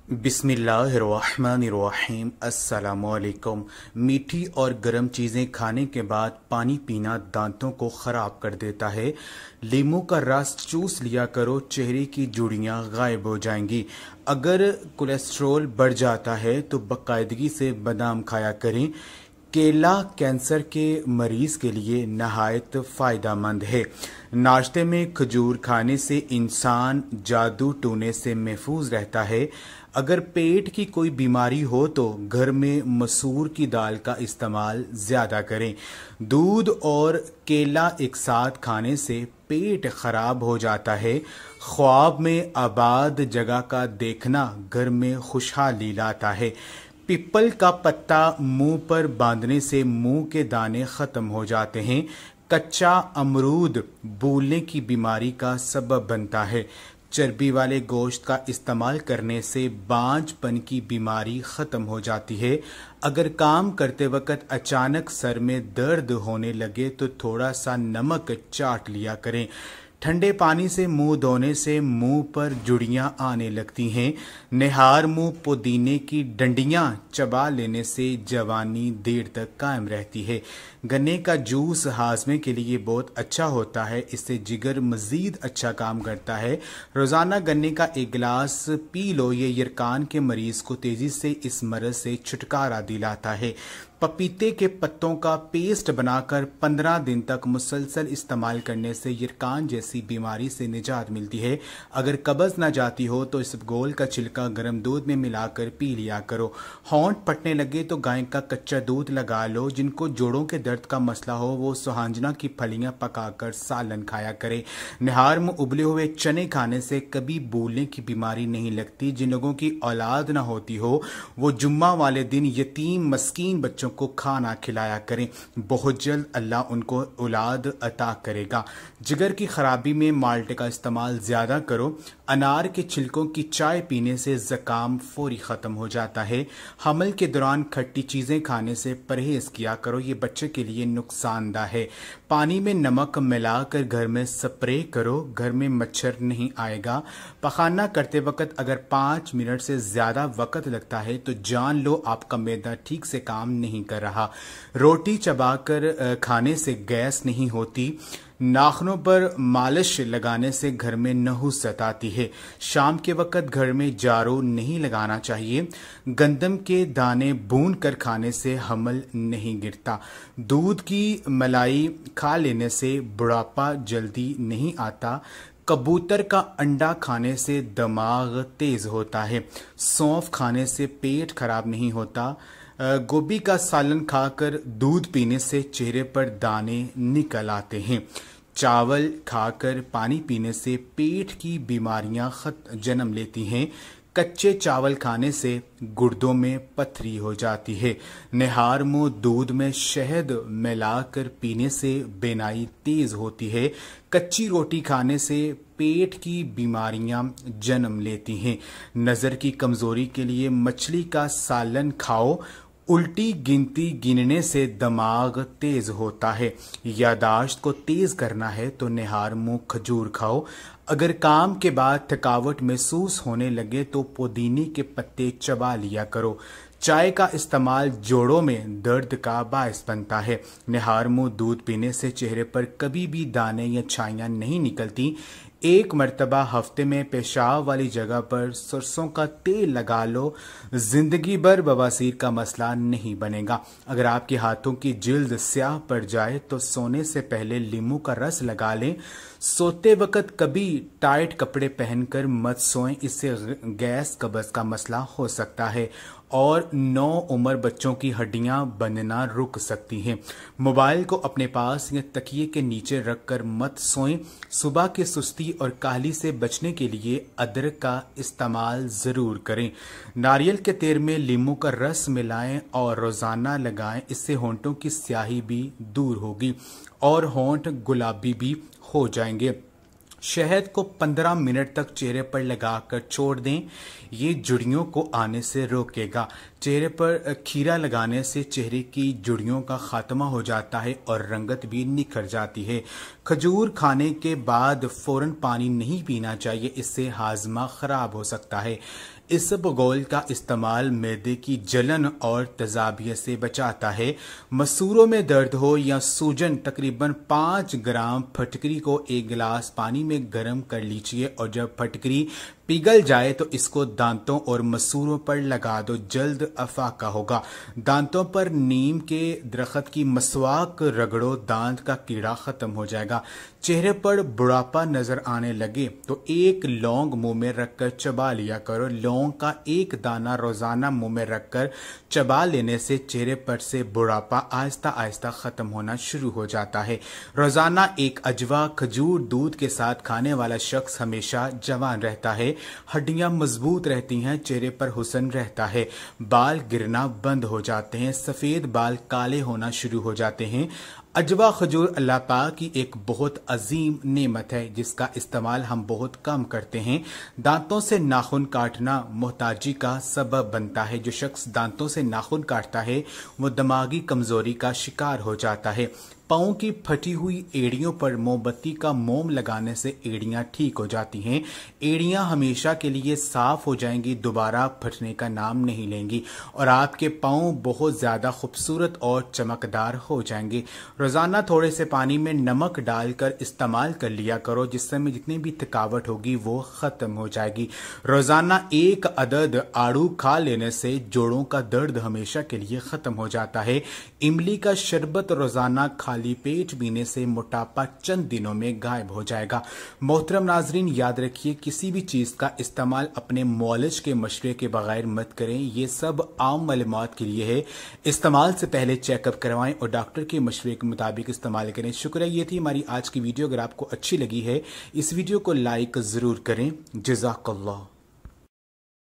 बिस्मिल्लाहिर्रहमानिर्रहीम। अस्सलामुअलैकुम। मीठी और गर्म चीज़ें खाने के बाद पानी पीना दांतों को ख़राब कर देता है। लीमू का रस चूस लिया करो, चेहरे की झुर्रियाँ गायब हो जाएंगी। अगर कोलेस्ट्रॉल बढ़ जाता है तो बाकायदगी से बादाम खाया करें। केला कैंसर के मरीज़ के लिए नहायत फ़ायदेमंद है। नाश्ते में खजूर खाने से इंसान जादू टोने से महफूज रहता है। अगर पेट की कोई बीमारी हो तो घर में मसूर की दाल का इस्तेमाल ज़्यादा करें। दूध और केला एक साथ खाने से पेट खराब हो जाता है। ख्वाब में आबाद जगह का देखना घर में खुशहाली लाता है। पीपल का पत्ता मुंह पर बांधने से मुंह के दाने खत्म हो जाते हैं। कच्चा अमरूद भूलने की बीमारी का सबब बनता है। चर्बी वाले गोश्त का इस्तेमाल करने से बांझपन की बीमारी खत्म हो जाती है। अगर काम करते वक्त अचानक सर में दर्द होने लगे तो थोड़ा सा नमक चाट लिया करें। ठंडे पानी से मुंह धोने से मुंह पर जुड़ियां आने लगती हैं। निहार मुंह पुदीने की डंडियां चबा लेने से जवानी देर तक कायम रहती है। गन्ने का जूस हाजमे के लिए बहुत अच्छा होता है, इससे जिगर मज़ीद अच्छा काम करता है। रोज़ाना गन्ने का एक गिलास पी लो, ये यरकान के मरीज़ को तेज़ी से इस मर्ज़ से छुटकारा दिलाता है। पपीते के पत्तों का पेस्ट बनाकर 15 दिन तक मुसलसल इस्तेमाल करने से यरकान जैसी बीमारी से निजात मिलती है। अगर कब्ज़ ना जाती हो तो इस गोल का छिलका गर्म दूध में मिलाकर पी लिया करो। होंठ फटने लगे तो गाय का कच्चा दूध लगा लो। जिनको जोड़ों के दर्द का मसला हो वो सुहांजना की फलियां पकाकर सालन खाया करे। निहार में उबले हुए चने खाने से कभी भूलने की बीमारी नहीं लगती। जिन लोगों की औलाद ना होती हो वो जुम्मा वाले दिन यतीम मस्कीन बच्चों को खाना खिलाया करें। बहुत जल्द अल्लाह उनको औलाद अता करेगा। जिगर की खराबी में माल्टे का इस्तेमाल ज़्यादा करो। अनार के छिलकों की चाय पीने से ज़ुकाम फौरी ख़त्म हो जाता है। हमल के दौरान खट्टी चीज़ें खाने से परहेज़ किया करो, ये बच्चे के लिए नुकसानदा है। पानी में नमक मिलाकर घर में स्प्रे करो, घर में मच्छर नहीं आएगा। पखाना करते वक्त अगर 5 मिनट से ज़्यादा वक्त लगता है तो जान लो आपका मैदा ठीक से काम नहीं कर रहा। रोटी चबाकर खाने से गैस नहीं होती। नाखनों पर मालिश लगाने से घर में नहुसत आती है। शाम के वक्त घर में जारो नहीं लगाना चाहिए। गंदम के दाने भून कर खाने से हमल नहीं गिरता। दूध की मलाई खा लेने से बुढ़ापा जल्दी नहीं आता। कबूतर का अंडा खाने से दिमाग तेज होता है। सौंफ खाने से पेट खराब नहीं होता। गोभी का सालन खाकर दूध पीने से चेहरे पर दाने निकल आते हैं। चावल खाकर पानी पीने से पेट की बीमारियां जन्म लेती हैं। कच्चे चावल खाने से गुर्दों में पथरी हो जाती है। निहार मुंह दूध में शहद मिलाकर पीने से बेनाई तेज होती है। कच्ची रोटी खाने से पेट की बीमारियां जन्म लेती हैं। नज़र की कमज़ोरी के लिए मछली का सालन खाओ। उल्टी गिनती गिनने से दिमाग तेज होता है। यादाश्त को तेज करना है तो निहार मुंह खजूर खाओ। अगर काम के बाद थकावट महसूस होने लगे तो पुदीने के पत्ते चबा लिया करो। चाय का इस्तेमाल जोड़ों में दर्द का बायस बनता है। निहार मुंह दूध पीने से चेहरे पर कभी भी दाने या छाइयाँ नहीं निकलती। एक मर्तबा हफ्ते में पेशाब वाली जगह पर सरसों का तेल लगा लो, जिंदगी भर बवासीर का मसला नहीं बनेगा। अगर आपके हाथों की जिल्द स्याह पड़ जाए तो सोने से पहले लीमू का रस लगा लें। सोते वक्त कभी टाइट कपड़े पहनकर मत सोएं, इससे गैस कब्ज का मसला हो सकता है और 9 उम्र बच्चों की हड्डियां बनना रुक सकती हैं। मोबाइल को अपने पास या तकिए के नीचे रखकर मत सोएं। सुबह की सुस्ती और काहली से बचने के लिए अदरक का इस्तेमाल ज़रूर करें। नारियल के तेल में लीमू का रस मिलाएं और रोज़ाना लगाएं, इससे होंठों की स्याही भी दूर होगी और होंठ गुलाबी भी हो जाएंगे। शहद को 15 मिनट तक चेहरे पर लगाकर छोड़ दें, ये झुर्रियों को आने से रोकेगा। चेहरे पर खीरा लगाने से चेहरे की झुर्रियों का खात्मा हो जाता है और रंगत भी निखर जाती है। खजूर खाने के बाद फौरन पानी नहीं पीना चाहिए, इससे हाजमा खराब हो सकता है। इसबगोल का इस्तेमाल मैदे की जलन और तेजाबियत से बचाता है। मसूरों में दर्द हो या सूजन, तकरीबन 5 ग्राम फटकरी को 1 गिलास पानी में गर्म कर लीजिए और जब फटकरी पिघल जाए तो इसको दांतों और मसूरों पर लगा दो, जल्द अफाका होगा। दांतों पर नीम के दरख्त की मसवाक रगड़ो, दांत का कीड़ा खत्म हो जाएगा। चेहरे पर बुढ़ापा नजर आने लगे तो 1 लौंग मुंह में रखकर चबा लिया करो। लौंग का 1 दाना रोजाना मुंह में रखकर चबा लेने से चेहरे पर से बुढ़ापा आहिस्ता आहिस्ता खत्म होना शुरू हो जाता है। रोजाना 1 अजवा खजूर दूध के साथ खाने वाला शख्स हमेशा जवान रहता है, हड्डियां मजबूत रहती हैं, चेहरे पर हुस्न रहता है, बाल गिरना बंद हो जाते हैं, सफेद बाल काले होना शुरू हो जाते हैं। अजवा खजूर अल्लाह पाक की एक बहुत अजीम नेमत है जिसका इस्तेमाल हम बहुत कम करते हैं। दांतों से नाखून काटना मोहताजी का सबब बनता है। जो शख्स दांतों से नाखून काटता है वो दिमागी कमजोरी का शिकार हो जाता है। पाँव की फटी हुई एड़ियों पर मोमबत्ती का मोम लगाने से एड़ियां ठीक हो जाती हैं। एड़ियां हमेशा के लिए साफ हो जाएंगी, दोबारा फटने का नाम नहीं लेंगी और आपके पाँव बहुत ज्यादा खूबसूरत और चमकदार हो जाएंगे। रोजाना थोड़े से पानी में नमक डालकर इस्तेमाल कर लिया करो, जिससे में जितनी भी थकावट होगी वो खत्म हो जाएगी। रोजाना 1 अदद आड़ू खा लेने से जोड़ों का दर्द हमेशा के लिए खत्म हो जाता है। इमली का शरबत रोजाना खाली पेट पीने से मोटापा चंद दिनों में गायब हो जाएगा। मोहतरम नाजरीन, याद रखिए किसी भी चीज का इस्तेमाल अपने मौलिज के मशवरे के बगैर मत करें। ये सब आम मालूमात के लिए है। इस्तेमाल से पहले चेकअप करवाएं और डॉक्टर के मशवरे के मुताबिक इस्तेमाल करें। शुक्रिया। ये थी हमारी आज की वीडियो। अगर आपको अच्छी लगी है इस वीडियो को लाइक जरूर करें। जज़ाकल्लाह।